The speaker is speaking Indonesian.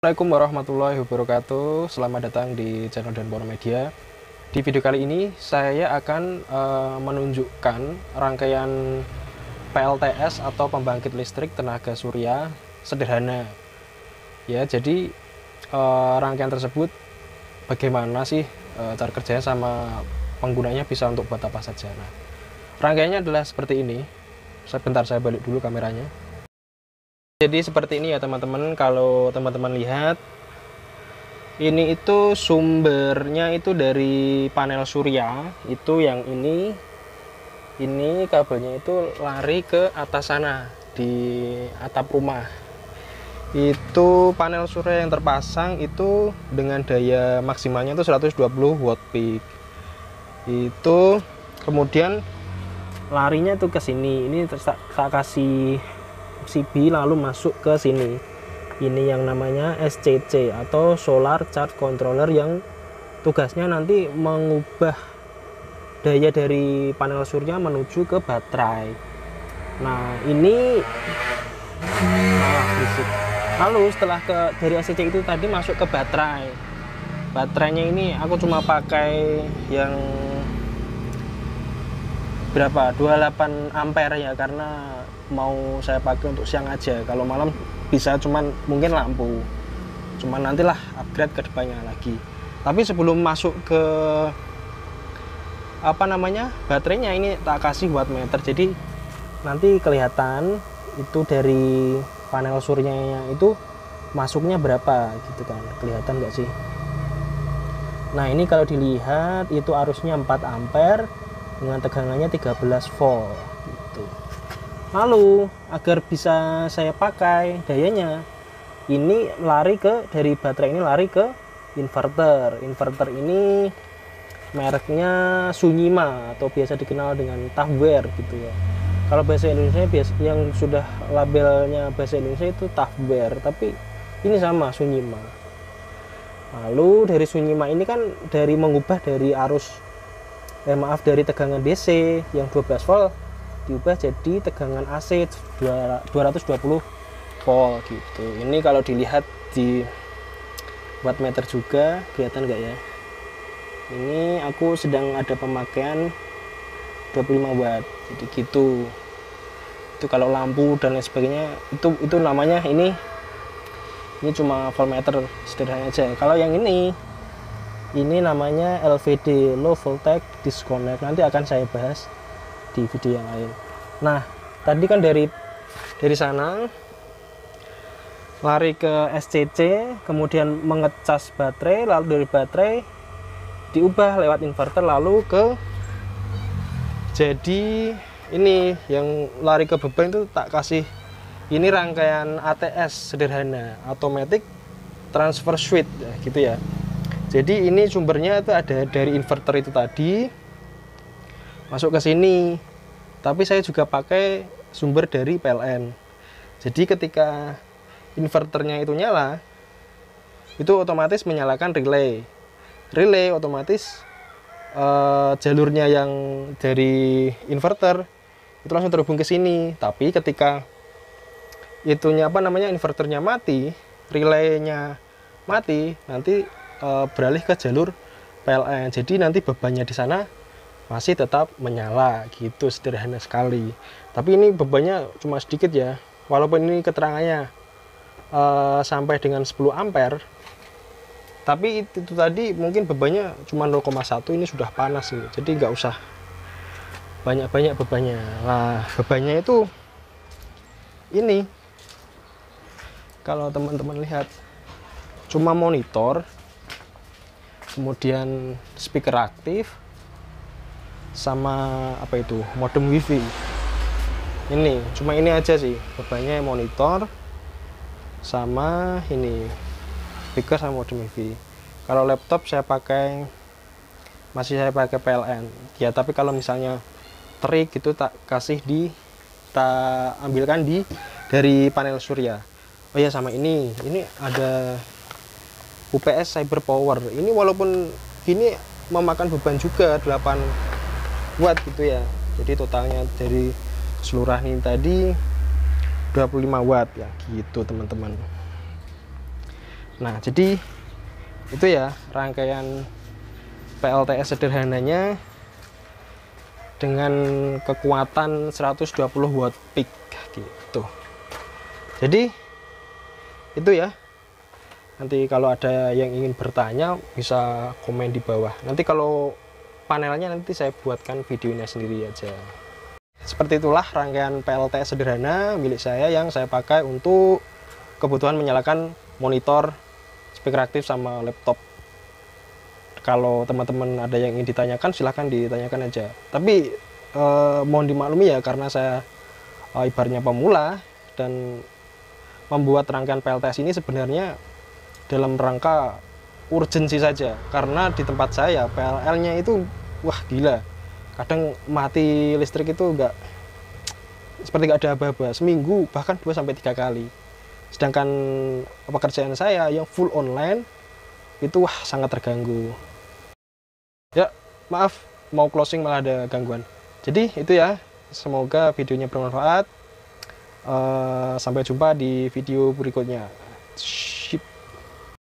Assalamualaikum warahmatullahi wabarakatuh. Selamat datang di channel Danpora Media. Di video kali ini saya akan menunjukkan rangkaian PLTS atau pembangkit listrik tenaga surya sederhana. Ya, jadi rangkaian tersebut bagaimana sih cara kerjanya sama penggunanya bisa untuk buat apa saja. Nah, rangkaiannya adalah seperti ini. Sebentar, saya balik dulu kameranya. Jadi seperti ini ya teman-teman. Kalau teman-teman lihat, ini itu sumbernya itu dari panel surya. Itu yang ini kabelnya itu lari ke atas sana di atap rumah. Itu panel surya yang terpasang itu dengan daya maksimalnya itu 120 watt peak. Itu kemudian larinya itu ke sini. Ini tak kasih CB lalu masuk ke sini. Ini yang namanya SCC atau Solar Charge Controller, yang tugasnya nanti mengubah daya dari panel surya menuju ke baterai. Nah, ini berisik. Lalu setelah dari SCC itu tadi masuk ke baterai. Baterainya ini aku cuma pakai yang berapa? 28 ampere ya, karena mau saya pakai untuk siang aja. Kalau malam bisa cuman mungkin lampu. Cuman nantilah upgrade ke depannya lagi. Tapi sebelum masuk ke baterainya, ini tak kasih wattmeter. Jadi nanti kelihatan itu dari panel suryanya itu masuknya berapa gitu kan. Kelihatan nggak sih? Nah, ini kalau dilihat itu arusnya 4 ampere dengan tegangannya 13 volt gitu. Lalu agar bisa saya pakai dayanya, ini dari baterai ini lari ke inverter. Inverter ini mereknya Sunyima atau biasa dikenal dengan Tafware gitu ya. Kalau bahasa Indonesia yang sudah labelnya bahasa Indonesia itu Tafware, tapi ini sama Sunyima. Lalu dari Sunyima ini kan mengubah dari dari tegangan DC yang 12 volt diubah jadi tegangan AC 220 volt gitu. Ini kalau dilihat di wattmeter juga kelihatan nggak ya? Ini aku sedang ada pemakaian 25 watt. Jadi gitu. Itu kalau lampu dan lain sebagainya itu namanya ini cuma voltmeter sederhana aja. Kalau yang ini namanya LVD, low voltage disconnect. Nanti akan saya bahas di video yang lain. Nah, tadi kan dari sana lari ke SCC, kemudian mengecas baterai, lalu dari baterai diubah lewat inverter lalu jadi ini yang lari ke beban itu tak kasih ini rangkaian ATS sederhana, automatic transfer switch ya, gitu ya. Jadi ini sumbernya itu ada dari inverter itu tadi masuk ke sini, tapi saya juga pakai sumber dari PLN. Jadi ketika inverternya itu nyala, itu otomatis menyalakan relay otomatis jalurnya yang dari inverter itu langsung terhubung ke sini. Tapi ketika inverternya mati, relaynya mati, nanti beralih ke jalur PLN. Jadi nanti bebannya di sana masih tetap menyala gitu, sederhana sekali. Tapi ini bebannya cuma sedikit ya, walaupun ini keterangannya sampai dengan 10 ampere, tapi itu tadi mungkin bebannya cuma 0,1. Ini sudah panas ini, jadi nggak usah banyak-banyak bebannya. Nah, bebannya itu ini kalau teman-teman lihat cuma monitor, kemudian speaker aktif, sama modem wifi. Ini cuma ini aja sih bebannya, monitor sama ini speaker sama modem wifi. Kalau laptop masih saya pakai PLN ya. Tapi kalau misalnya terik itu tak ambilkan dari panel surya. Oh ya, sama ini ada UPS Cyber Power. Ini walaupun ini memakan beban juga 8 watt gitu ya. Jadi totalnya dari keseluruhan ini tadi 25 watt ya gitu teman-teman. Nah, jadi itu ya rangkaian PLTS sederhananya dengan kekuatan 120 watt peak gitu. Jadi itu ya. Nanti kalau ada yang ingin bertanya bisa komen di bawah. Nanti kalau panelnya nanti saya buatkan videonya sendiri aja. Seperti itulah rangkaian PLTS sederhana milik saya yang saya pakai untuk kebutuhan menyalakan monitor, speaker aktif sama laptop. Kalau teman-teman ada yang ingin ditanyakan silahkan ditanyakan aja. Tapi mohon dimaklumi ya karena saya ibaratnya pemula dan membuat rangkaian PLTS ini sebenarnya dalam rangka urgensi saja. Karena di tempat saya PLL-nya itu wah gila. Kadang mati listrik itu seperti nggak ada apa-apa. Seminggu bahkan 2-3 kali. Sedangkan pekerjaan saya yang full online itu wah sangat terganggu. Ya maaf mau closing malah ada gangguan. Jadi itu ya, semoga videonya bermanfaat. Sampai jumpa di video berikutnya.